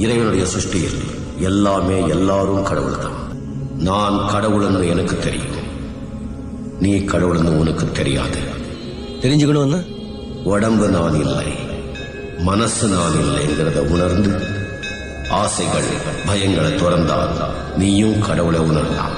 இறைவனுடைய சிருஷ்டியில் எல்லாமே எல்லாரும் கடவுள் தான். நான் கடவுள்னு எனக்கு தெரியும், நீ கடவுள்னு உனக்கு தெரியாது. தெரிஞ்சுக்கணும்னா உடம்பு நான் இல்லை, மனசு நான் இல்லைங்கிறத உணர்ந்து ஆசைகள் பயங்களை துறந்தால் நீயும் கடவுளை உணரலாம்.